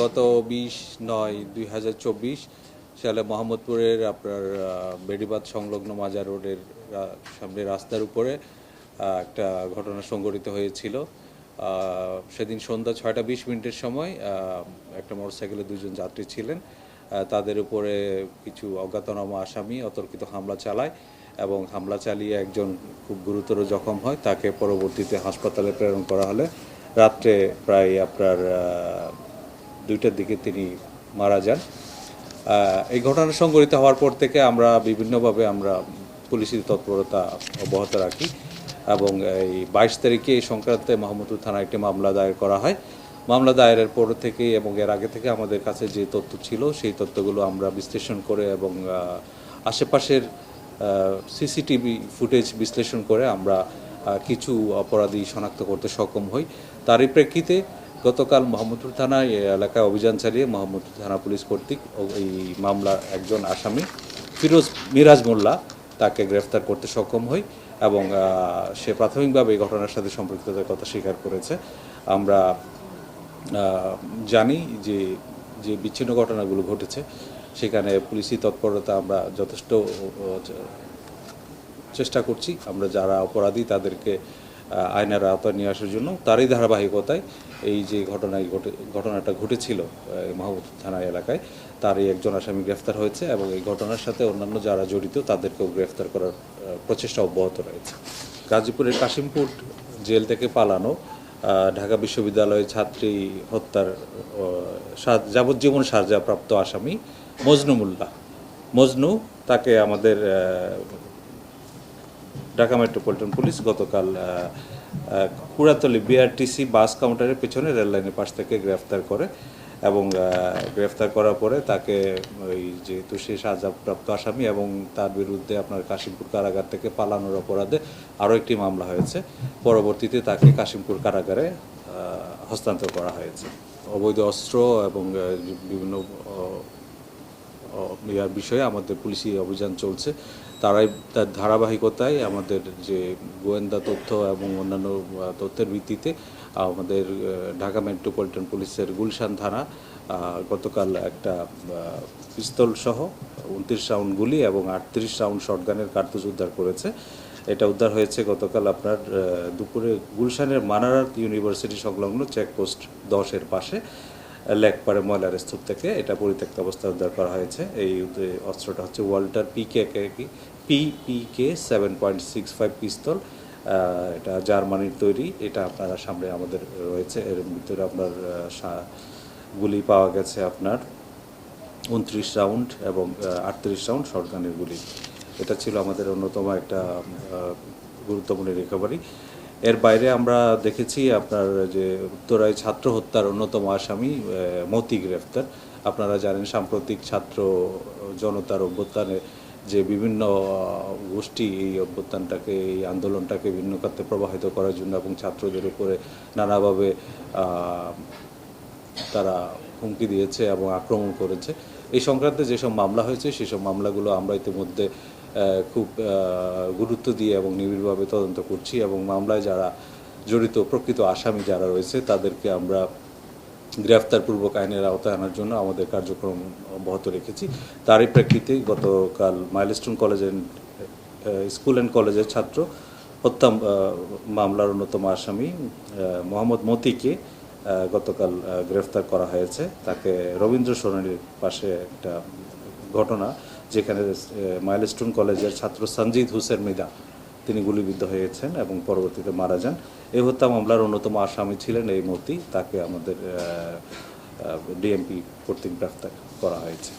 গত 20/9/2024 সালে মোহাম্মদপুরের আপনার বেড়িবাঁধ সংলগ্ন মাজার রোডের সামনে রাস্তার উপরে একটা ঘটনা সংঘটিত হয়েছিল। সেদিন সন্ধ্যা 6:20 সময় একটা মোটরসাইকেলে দুজন যাত্রী ছিলেন। তাদের উপরে কিছু অজ্ঞাতনামা আসামি অতর্কিত হামলা চালায় এবং হামলা চালিয়ে একজন খুব গুরুতর জখম হয়। তাকে পরবর্তীতে হাসপাতালে প্রেরণ করা হলে রাত্রে প্রায় আপনার 2টার দিকে তিনি মারা যান। এই ঘটনা সংঘটিত হওয়ার পর থেকে আমরা বিভিন্নভাবে পুলিশি তৎপরতা অব্যাহত রাখি এবং এই 22 তারিখে এই সংক্রান্তে মোহাম্মদপুর থানায় একটি মামলা দায়ের করা হয়। মামলা দায়েরের পর থেকেই এবং এর আগে থেকে আমাদের কাছে যে তথ্য ছিল সেই তথ্যগুলো আমরা বিশ্লেষণ করে এবং আশেপাশের সিসিটিভি ফুটেজ বিশ্লেষণ করে আমরা কিছু অপরাধী শনাক্ত করতে সক্ষম হই। তারই প্রেক্ষিতে গতকাল মোহাম্মদপুর থানায় এলাকায় অভিযান চালিয়ে মোহাম্মদপুর থানা পুলিশ কর্তৃক এই মামলার একজন আসামি মিরাজ মোল্লা তাকে গ্রেফতার করতে সক্ষম হই এবং সে প্রাথমিকভাবে এই ঘটনার সাথে সম্পৃক্ততার কথা স্বীকার করেছে। আমরা জানি যে যে বিচ্ছিন্ন ঘটনাগুলো ঘটেছে সেখানে পুলিশি তৎপরতা আমরা যথেষ্ট চেষ্টা করছি। আমরা যারা অপরাধী তাদেরকে আইনের আওতায় নিয়ে আসার জন্য তারই ধারাবাহিকতায় এই যে ঘটনাটা ঘটেছিল মোহাম্মদপুর থানা এলাকায় তারই একজন আসামি গ্রেফতার হয়েছে এবং এই ঘটনার সাথে অন্যান্য যারা জড়িত তাদেরকেও গ্রেফতার করার প্রচেষ্টা অব্যাহত রয়েছে। গাজীপুরের কাশিমপুর জেল থেকে পালানো ঢাকা বিশ্ববিদ্যালয়ের ছাত্রী হত্যার যাবজ্জীবন সাজাপ্রাপ্ত আসামি মজনু তাকে আমাদের ঢাকা মেট্রোপলিটন পুলিশ গতকাল কুড়াতলী বিআরটিসি বাস কাউন্টারের পেছনে রেললাইনের পাশ থেকে গ্রেফতার করে এবং গ্রেফতার করার পরে তাকে ওই যেহেতু সে সাজাপ্রাপ্ত আসামি এবং তার বিরুদ্ধে আপনার কাশিমপুর কারাগার থেকে পালানোর অপরাধে আরও একটি মামলা হয়েছে। পরবর্তীতে তাকে কাশিমপুর কারাগারে হস্তান্তর করা হয়েছে। অবৈধ অস্ত্র এবং বিভিন্ন বিষয়ে আমাদের পুলিশি অভিযান চলছে। তার ধারাবাহিকতায় আমাদের যে গোয়েন্দা তথ্য এবং অন্যান্য তথ্যের ভিত্তিতে আমাদের ঢাকা মেট্রোপলিটন পুলিশের গুলশান থানা গতকাল একটা পিস্তল সহ 29 রাউন্ড গুলি এবং 38 রাউন্ড শটগানের কার্তুজ উদ্ধার করেছে। এটা উদ্ধার হয়েছে গতকাল আপনার দুপুরে গুলশানের মানারাত ইউনিভার্সিটি সংলগ্ন চেকপোস্ট 10-এর পাশে লেকপাড়ে ময়লার স্তূপ থেকে এটা পরিত্যক্ত অবস্থায় উদ্ধার করা হয়েছে। এই অস্ত্রটা হচ্ছে ওয়াল্টার PPK 7.65 পিস্তল। এটা জার্মানির তৈরি। এটা আপনারা সামনে আমাদের রয়েছে। এর ভিতরে আপনার গুলি পাওয়া গেছে আপনার 29 রাউন্ড এবং 38 রাউন্ড শটগানের গুলি। এটা ছিল আমাদের অন্যতম একটা গুরুত্বপূর্ণ রিকভারি। এর বাইরে আমরা দেখেছি আপনার যে উত্তরায় ছাত্র হত্যার অন্যতম আসামি মতি গ্রেফতার। আপনারা জানেন সাম্প্রতিক ছাত্র জনতার অভ্যুত্থানে যে বিভিন্ন গোষ্ঠী এই অভ্যুত্থানটাকে এই আন্দোলনটাকে ভিন্ন খাতে প্রবাহিত করার জন্য এবং ছাত্রদের উপরে নানাভাবে তারা হুমকি দিয়েছে এবং আক্রমণ করেছে। এই সংক্রান্তে যেসব মামলা হয়েছে সেসব মামলাগুলো আমরা ইতিমধ্যে খুব গুরুত্ব দিয়ে এবং নিবিড়ভাবে তদন্ত করছি এবং মামলায় যারা জড়িত প্রকৃত আসামি যারা রয়েছে তাদেরকে আমরা গ্রেফতারপূর্বক আইনের আওতায় আনার জন্য আমাদের কার্যক্রম অব্যাহত রেখেছি। তারই প্রেক্ষিতে গতকাল মাইলস্টোন স্কুল অ্যান্ড কলেজের ছাত্র হত্যা মামলার অন্যতম আসামি মোহাম্মদ মতিকে গতকাল গ্রেফতার করা হয়েছে। তাকে রবীন্দ্র সরণির পাশে একটা ঘটনা যেখানে মাইলস্টোন কলেজের ছাত্র সঞ্জিত হুসেন মিদা তিনি গুলিবিদ্ধ হয়েছেন এবং পরবর্তীতে মারা যান। এই হত্যা মামলার অন্যতম আসামি ছিলেন এই মতি। তাকে আমাদের ডিএমপি কর্তৃক গ্রেফতার করা হয়েছে।